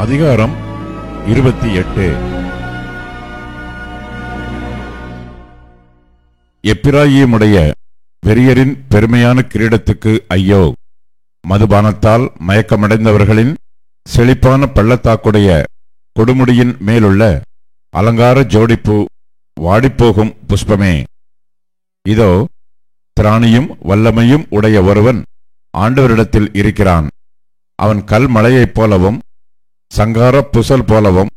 அதிகாரம் 28. எப்பிராயீமுடைய வெறியரின் பெருமையான கிரீடத்துக்கு ஐயோ! மதுபானத்தால் மயக்கமடைந்தவர்களின் செழிப்பான பள்ளத்தாக்குடைய கொடுமுடியின் மேலுள்ள அலங்கார ஜோடிப்பு வாடிப்போகும் புஷ்பமே! இதோ திராணியும் வல்லமையும் உடைய ஒருவன் ஆண்டவரிடத்தில் இருக்கிறான். அவன் கல் மலையைப் போலவும் சங்கார புசல் போலவும்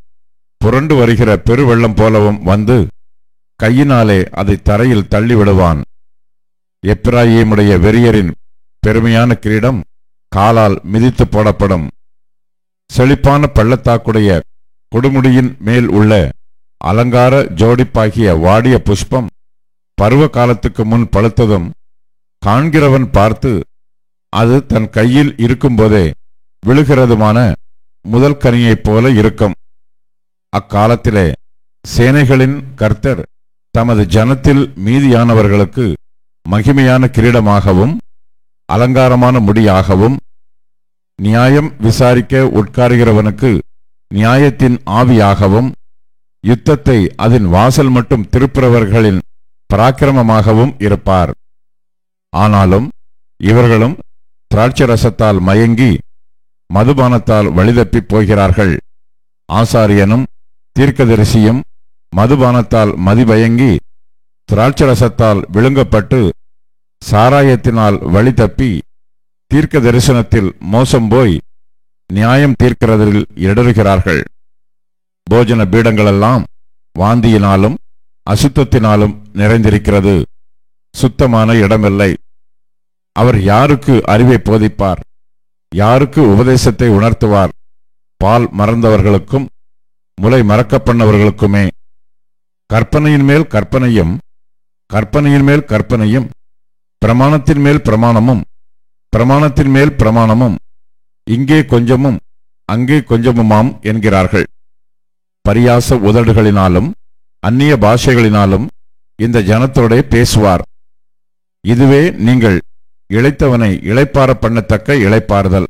புரண்டு வருகிற பெருவெள்ளம் போலவும் வந்து கையினாலே அதை தரையில் தள்ளிவிடுவான். எப்பிராயீமுடைய வெறியரின் பெருமையான கிரீடம் காலால் மிதித்து போடப்படும். செழிப்பான பள்ளத்தாக்குடைய கொடுமுடியின் மேல் உள்ள அலங்கார ஜோடிப்பாகிய வாடிய புஷ்பம் பருவ காலத்துக்கு முன் பழுத்ததும் காண்கிறவன் பார்த்து அது தன் கையில் இருக்கும்போதே விழுகிறதுமான முதல் கனியைப் போல இருக்கும். அக்காலத்திலே சேனைகளின் கர்த்தர் தமது ஜனத்தில் மீதியானவர்களுக்கு மகிமையான கிரீடமாகவும் அலங்காரமான முடியாகவும் நியாயம் விசாரிக்க உட்காருகிறவனுக்கு நியாயத்தின் ஆவியாகவும் யுத்தத்தை அதன் வாசல் மட்டும் திருப்புறவர்களின் பராக்கிரமமாகவும் இருப்பார். ஆனாலும் இவர்களும் திராட்சரசத்தால் மயங்கி மதுபானத்தால் வழிதப்பி போகிறார்கள். ஆசாரியனும் தீர்க்கதரிசியும் மதுபானத்தால் மதிபயங்கி திராட்சரசத்தால் விழுங்கப்பட்டு சாராயத்தினால் வழிதப்பி தீர்க்க தரிசனத்தில் மோசம் போய் நியாயம் தீர்க்கிறதில் இடறுகிறார்கள். போஜன பீடங்களெல்லாம் வாந்தியினாலும் அசுத்தத்தினாலும் நிறைந்திருக்கிறது. சுத்தமான இடமில்லை. அவர் யாருக்கு அறிவை போதிப்பார்? யாருக்கு உபதேசத்தை உணர்த்துவார்? பால் மறந்தவர்களுக்கும் முலை மறக்கப்பண்ணவர்களுக்குமே. கற்பனையின் மேல் கற்பனையும் கற்பனையின் மேல் கற்பனையும் பிரமாணத்தின் மேல் பிரமாணமும் பிரமாணத்தின் மேல் பிரமாணமும் இங்கே கொஞ்சமும் அங்கே கொஞ்சமுமாம் என்கிறார்கள். பரியாச உதடுகளினாலும் அந்நிய பாஷைகளினாலும் இந்த ஜனத்தோடே பேசுவார். இதுவே நீங்கள் இளைத்தவனை இளைப்பார பண்ணத்தக்க இளைப்பாறுதல்,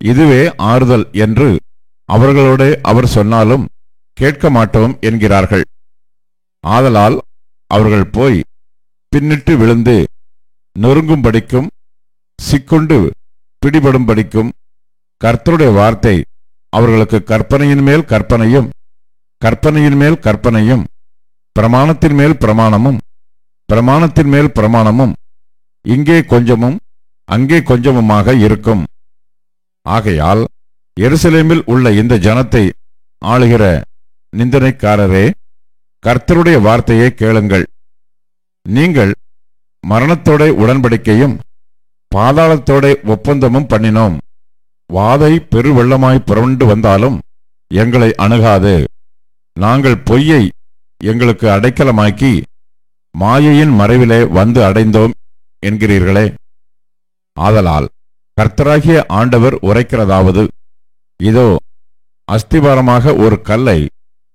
இதுவே ஆறுதல் என்று அவர்களோடே அவர் சொன்னாலும் கேட்க மாட்டோம் என்கிறார்கள். ஆதலால் அவர்கள் போய் பின்னிட்டு விழுந்து நொறுங்கும்படிக்கும் சிக்குண்டு பிடிபடும்படிக்கும் கர்த்தருடைய வார்த்தை அவர்களுக்கு கற்பனையின் மேல் கற்பனையும் கற்பனையின் மேல் கற்பனையும் பிரமாணத்தின் மேல் பிரமாணமும் பிரமாணத்தின் மேல் பிரமாணமும் இங்கே கொஞ்சமும் அங்கே கொஞ்சமுமாக இருக்கும். ஆகையால் எருசலேமில் உள்ள இந்த ஜனத்தை ஆளுகிற நிந்தனைக்காரரே, கர்த்தருடைய வார்த்தையை கேளுங்கள். நீங்கள் மரணத்தோட உடன்படிக்கையும் பாதாளத்தோட ஒப்பந்தமும் பண்ணினோம். வாதை பெருவெள்ளமாய் புரண்டு வந்தாலும் எங்களை அணுகாது. நாங்கள் பொய்யை எங்களுக்கு அடைக்கலமாக்கி மாயையின் மறைவிலே வந்து அடைந்தோம் என்கிறீர்களே. ஆதலால் கர்த்தராகிய ஆண்டவர் உரைக்கிறதாவது, இதோ அஸ்திபாரமாக ஒரு கல்லை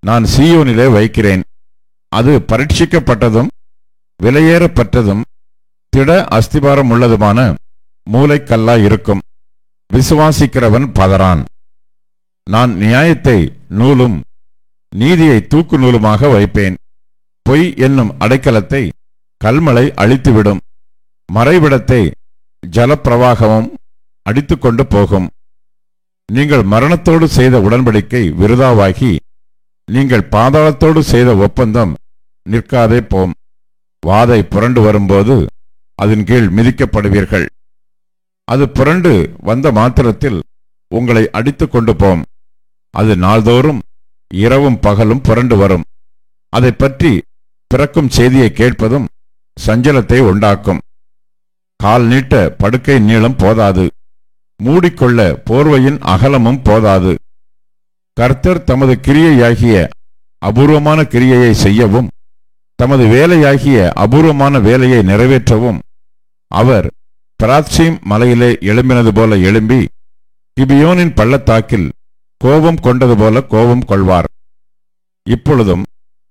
நான் சீயோனிலே வைக்கிறேன். அது பரீட்சிக்கப்பட்டதும் விலையேறப்பட்டதும் திட அஸ்திபாரம் உள்ளதுமான மூலைக்கல்லாய் இருக்கும். விசுவாசிக்கிறவன் பதறான். நான் நியாயத்தை நூலும் நீதியை தூக்கு நூலுமாக வைப்பேன். பொய் என்னும் அடைக்கலத்தை கல்மலை அழித்துவிடும். மறைவிடத்தை ஜலப்பிரவாகமும் அடித்து கொண்டு போகும். நீங்கள் மரணத்தோடு செய்த உடன்படிக்கை விருதாவாகி நீங்கள் பாதாளத்தோடு செய்த ஒப்பந்தம் நிற்காதே போம். வாதை புரண்டு வரும்போது அதன் கீழ் மிதிக்கப்படுவீர்கள். அது புரண்டு வந்த மாத்திரத்தில் உங்களை அடித்து கொண்டு போம். அது நாள்தோறும் இரவும் பகலும் புரண்டு வரும். அதை பற்றி பிறக்கும் செய்தியை கேட்பதும் சஞ்சலத்தை உண்டாக்கும். கால் நீட்ட படுக்கை நீளம் போதாது, மூடிக்கொள்ள போர்வையின் அகலமும் போதாது. கர்த்தர் தமது கிரியையாகிய அபூர்வமான கிரியையை செய்யவும் தமது வேலையாகிய அபூர்வமான வேலையை நிறைவேற்றவும் அவர் பிராத்சீம் மலையிலே எழும்பினது போல எழும்பி கிபியோனின் பள்ளத்தாக்கில் கோபம் கொண்டது போல கோபம் கொள்வார். இப்பொழுதும்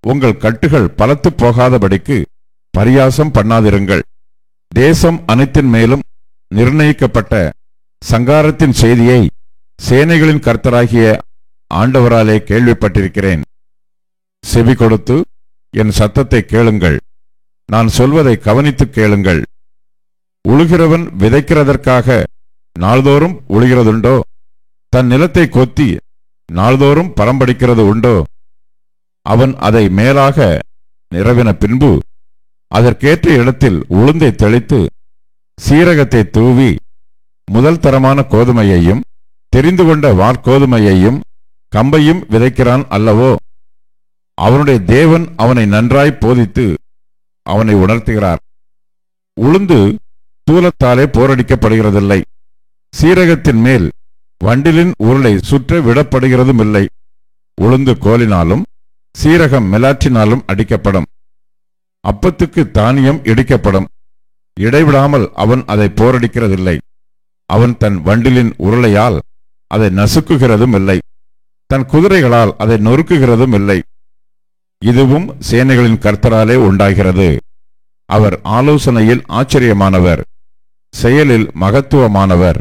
உங்கள் கட்டுகள் பலத்து போகாதபடிக்கு பரியாசம் பண்ணாதிருங்கள். தேசம் அனைத்தின் மேலும் நிர்ணயிக்கப்பட்ட சங்காரத்தின் செய்தியை சேனைகளின் கர்த்தராகிய ஆண்டவராலே கேள்விப்பட்டிருக்கிறேன். செவி கொடுத்து என் சத்தத்தை கேளுங்கள். நான் சொல்வதை கவனித்து கேளுங்கள். உழுகிறவன் விதைக்கிறதற்காக நாள்தோறும் உழுகிறதுண்டோ? தன் நிலத்தை கொத்தி நாள்தோறும் பரம்படிக்கிறது உண்டோ? அவன் அதை மேலாக நிரவின பின்பு அதற்கேற்ற இடத்தில் உளுந்தை தெளித்து சீரகத்தை தூவி முதல் தரமான கோதுமையையும் தெரிந்து கொண்ட வார்கோதுமையையும் கம்பையும் விதைக்கிறான் அல்லவோ? அவனுடைய தேவன் அவனை நன்றாய் போதித்து அவனை உணர்த்துகிறார். உளுந்து தூலத்தாலே போரடிக்கப்படுகிறதில்லை. சீரகத்தின் மேல் வண்டிலின் உருளை சுற்ற விடப்படுகிறதும் இல்லை. உளுந்து கோலினாலும் சீரகம் மெலாற்றினாலும் அடிக்கப்படும். அப்பத்துக்கு தானியம் இடிக்கப்படும். இடைவிடாமல் அவன் அதை போரடிக்கிறதில்லை. அவன் தன் வண்டிலின் உருளையால் அதை நசுக்குகிறதும் இல்லை. தன் குதிரைகளால் அதை நொறுக்குகிறதும் இல்லை. இதுவும் சேனைகளின் கர்த்தராலே உண்டாகிறது. அவர் ஆலோசனையில் ஆச்சரியமானவர், செயலில் மகத்துவமானவர்.